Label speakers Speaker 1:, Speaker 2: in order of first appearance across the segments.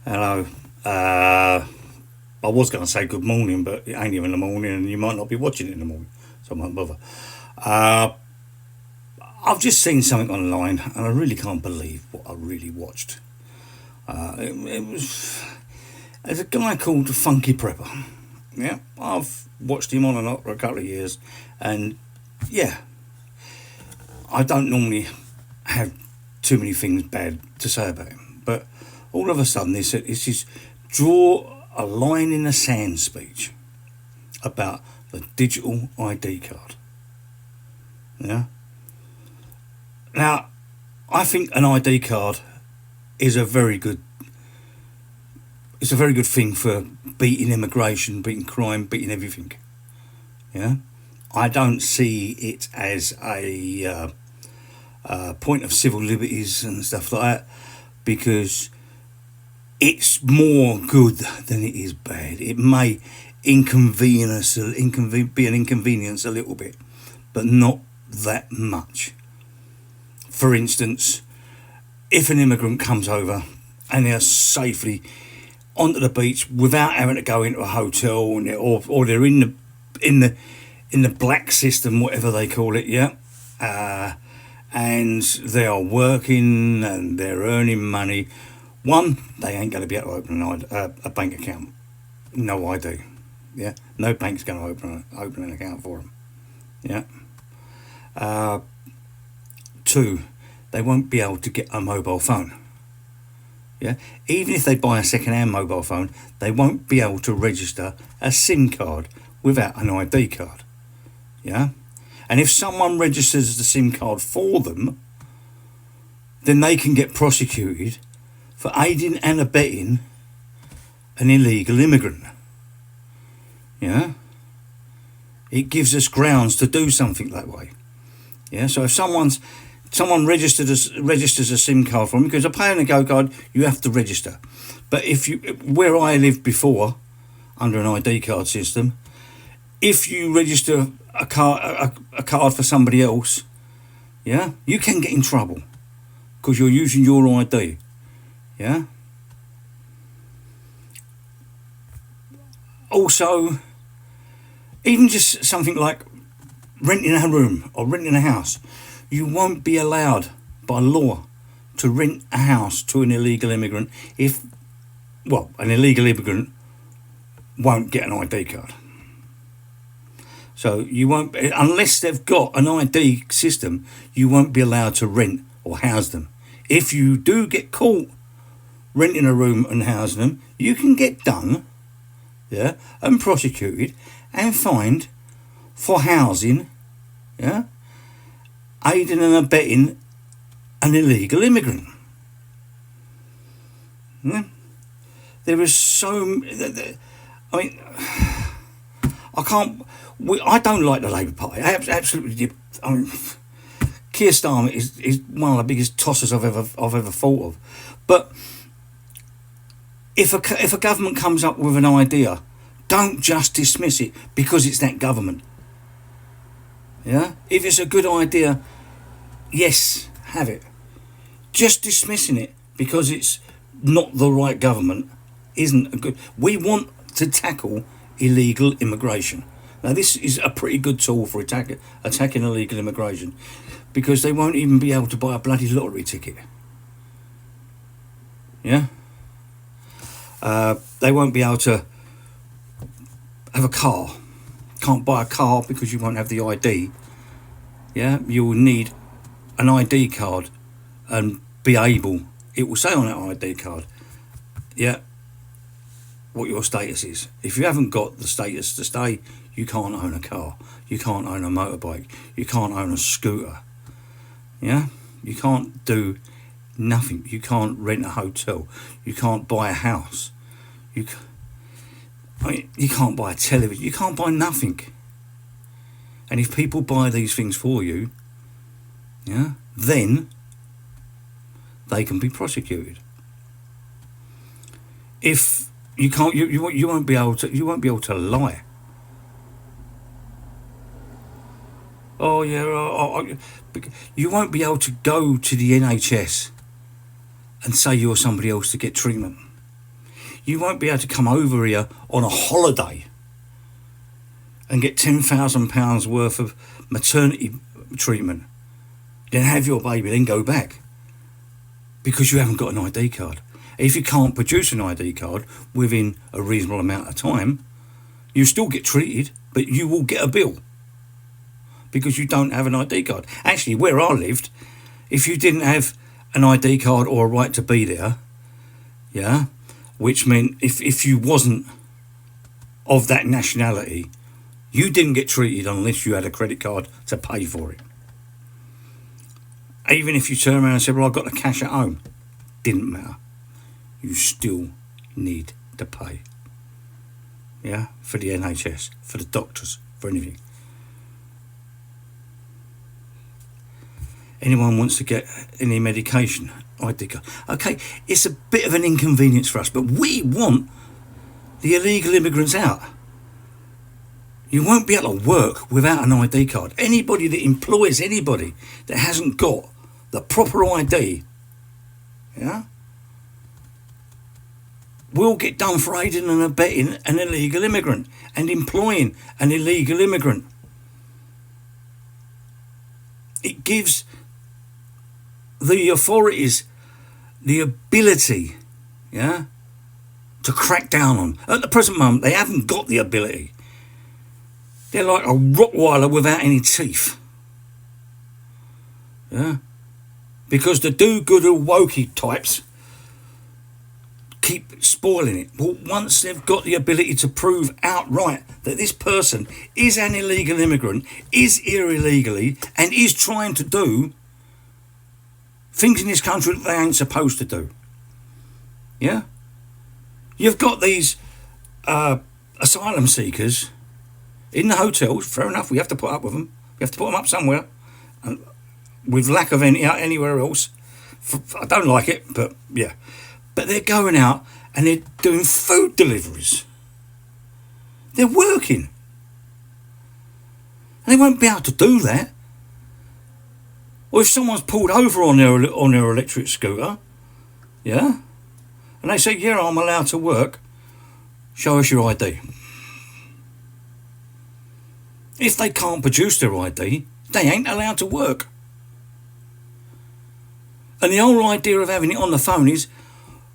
Speaker 1: Hello. Uh, I was going to say good morning, but it ain't even the morning, and you might not be watching it in the morning, so I won't bother. Uh, I've just seen something online, and I really can't believe what I really watched. It was there's a guy called Funky Prepper. Yeah, I've watched him on and off for a couple of years, and yeah, I don't normally have too many things bad to say about him, but all of a sudden, this is draw a line in the sand speech about the digital ID card. Yeah. Now, I think an ID card is a very good. It's a very good thing for beating immigration, beating crime, beating everything. Yeah. I don't see it as a point of civil liberties and stuff like that because it's more good than it is bad. It may be an inconvenience a little bit, but not that much. For instance, if an immigrant comes over and they're safely onto the beach without having to go into a hotel, or they're in the in the black system, whatever they call it, yeah, and they are working and they're earning money. One, they ain't going to be able to open a bank account. No ID. Yeah, no bank's going to open an account for them. Yeah. Uh, Two, they won't be able to get a mobile phone. Yeah, even if they buy a second-hand mobile phone, they won't be able to register a SIM card without an ID card. Yeah, and if someone registers the SIM card for them, then they can get prosecuted for aiding and abetting an illegal immigrant. Yeah, it gives us grounds to do something that way. Yeah, so if someone registers a SIM card for them, because a pay and a go card you have to register, but if you where I lived before under an ID card system, if you register a card for somebody else, yeah, you can get in trouble because you're using your ID. Yeah. Also, even just something like renting a room or renting a house, you won't be allowed by law to rent a house to an illegal immigrant if, well, an illegal immigrant won't get an ID card. So you won't, unless they've got an ID system, you won't be allowed to rent or house them. If you do get caught renting a room and housing them, you can get done, yeah, and prosecuted and fined for housing, yeah, aiding and abetting an illegal immigrant. Yeah. There is so. I mean, I can't. I don't like the Labour Party. I absolutely. I mean, Keir Starmer is one of the biggest tossers I've ever thought of. But if a government comes up with an idea, don't just dismiss it because it's that government. Yeah, if it's a good idea, yes, have it. Just dismissing it because it's not the right government isn't a good. We want to tackle illegal immigration. Now, this is a pretty good tool for attacking illegal immigration because they won't even be able to buy a bloody lottery ticket. Yeah? They won't be able to have a car. Can't buy a car because you won't have the ID. Yeah? You will need an ID card and be able, it will say on that ID card, yeah, what your status is. If you haven't got the status to stay, you can't own a car, you can't own a motorbike, you can't own a scooter. Yeah, you can't do nothing. You can't rent a hotel, you can't buy a house, you can't buy a television, you can't buy nothing. And if people buy these things for you, yeah, then they can be prosecuted. If you can't, you won't be able to lie. Oh yeah, you won't be able to go to the NHS and say you're somebody else to get treatment. You won't be able to come over here on a holiday and get £10,000 worth of maternity treatment, then have your baby, then go back because you haven't got an ID card. If you can't produce an ID card within a reasonable amount of time, you still get treated, but you will get a bill because you don't have an ID card. Actually, where I lived, if you didn't have an ID card or a right to be there, yeah, which meant if you wasn't of that nationality, you didn't get treated unless you had a credit card to pay for it. Even if you turn around and said, well, I've got the cash at home, didn't matter. You still need to pay. Yeah, for the NHS, for the doctors, for anything. Anyone wants to get any medication, ID card. Okay, it's a bit of an inconvenience for us, but we want the illegal immigrants out. You won't be able to work without an ID card. Anybody that employs anybody that hasn't got the proper ID, yeah, will get done for aiding and abetting an illegal immigrant and employing an illegal immigrant. It gives the authorities the ability, yeah, to crack down on. At the present moment, they haven't got the ability. They're like a Rottweiler without any teeth. Yeah? Because the do-gooder wokey types keep spoiling it. Well, once they've got the ability to prove outright that this person is an illegal immigrant, is here illegally, and is trying to do things in this country that they ain't supposed to do. Yeah? You've got these asylum seekers in the hotels. Fair enough, we have to put up with them. We have to put them up somewhere. And with lack of any anywhere else. I don't like it, but yeah. But they're going out and they're doing food deliveries. They're working. And they won't be able to do that. Or if someone's pulled over on their electric scooter, yeah, and they say, yeah, I'm allowed to work, show us your ID. If they can't produce their ID, they ain't allowed to work. And the whole idea of having it on the phone is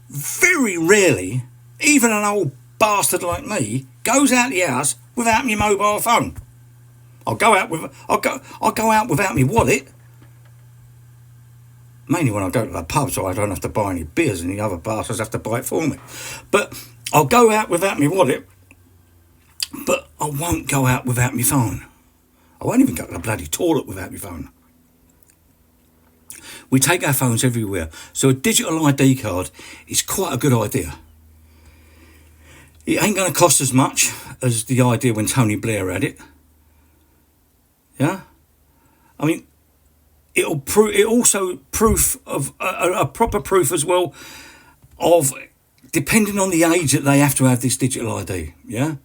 Speaker 1: very rarely, even an old bastard like me goes out the house without my mobile phone. I'll go out without my wallet. Mainly when I go to the pub, so I don't have to buy any beers and the other bastards have to buy it for me. But I'll go out without my wallet, but I won't go out without my phone. I won't even go to the bloody toilet without my phone. We take our phones everywhere, so a digital ID card is quite a good idea. It ain't going to cost as much as the idea when Tony Blair had it. Yeah? I mean, it also proof of a proper proof as well of depending on the age that they have to have this digital ID, yeah?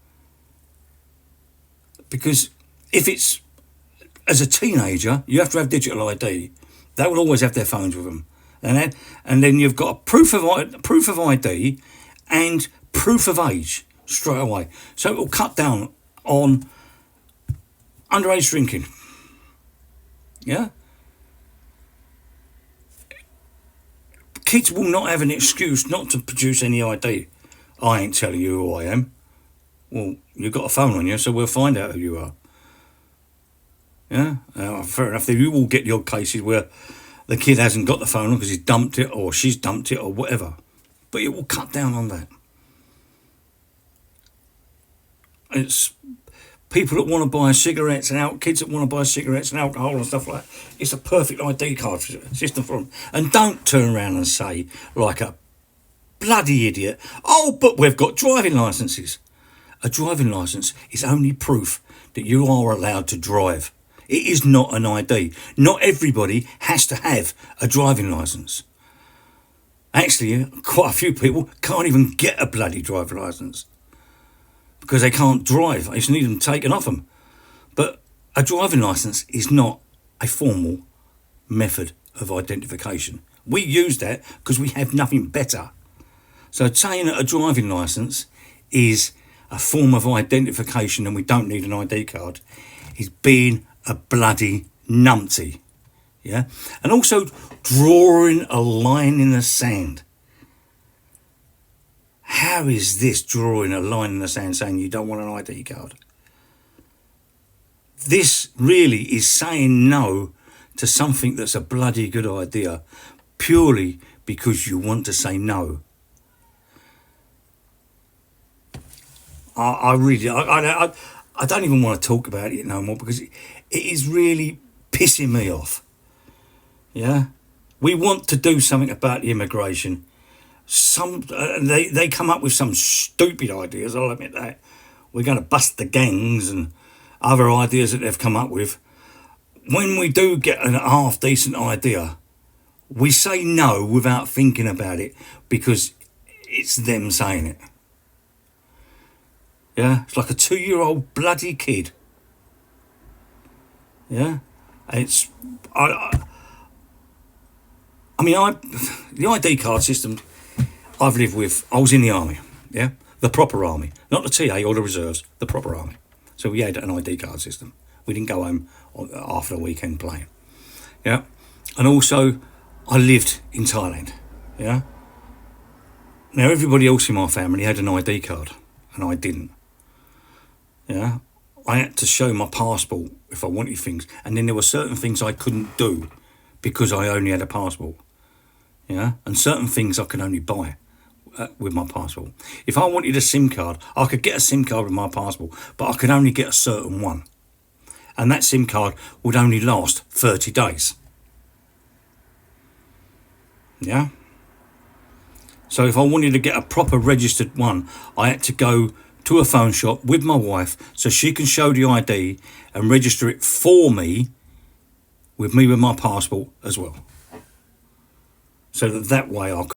Speaker 1: Because if it's as a teenager, you have to have digital ID. They will always have their phones with them, and then you've got a proof of ID and proof of age straight away. So it will cut down on underage drinking. Yeah. Kids will not have an excuse not to produce any ID. I ain't telling you who I am. Well, you've got a phone on you, so we'll find out who you are. Yeah, fair enough. You will get the odd cases where the kid hasn't got the phone on because he's dumped it or she's dumped it or whatever. But it will cut down on that. It's people that want to buy cigarettes and kids that want to buy cigarettes and alcohol and stuff like that. It's a perfect ID card system for them. And don't turn around and say, like a bloody idiot, oh, but we've got driving licences. A driving licence is only proof that you are allowed to drive. It is not an ID. Not everybody has to have a driving licence. Actually, quite a few people can't even get a bloody driving licence because they can't drive. They just need them taken off them. But a driving licence is not a formal method of identification. We use that because we have nothing better. So saying that a driving licence is a form of identification and we don't need an ID card is being a bloody numpty. Yeah? And also drawing a line in the sand. How is this drawing a line in the sand saying you don't want an ID card? This really is saying no to something that's a bloody good idea purely because you want to say no. I don't even want to talk about it no more because it is really pissing me off. Yeah, we want to do something about the immigration. They come up with some stupid ideas. I'll admit that. We're going to bust the gangs and other ideas that they've come up with. When we do get a half decent idea, we say no without thinking about it because it's them saying it. Yeah, it's like a 2-year-old bloody kid. Yeah, it's the ID card system I've lived with. I was in the army. Yeah, the proper army, not the TA or the reserves, the proper army. So we had an ID card system. We didn't go home after the weekend playing. Yeah, and also I lived in Thailand. Yeah. Now everybody else in my family had an ID card, and I didn't. Yeah, I had to show my passport if I wanted things, and then there were certain things I couldn't do because I only had a passport. Yeah, and certain things I could only buy with my passport. If I wanted a SIM card, I could get a SIM card with my passport, but I could only get a certain one, and that SIM card would only last 30 days. Yeah. So if I wanted to get a proper registered one, I had to go to a phone shop with my wife so she can show the ID and register it for me with my passport as well. So that way I could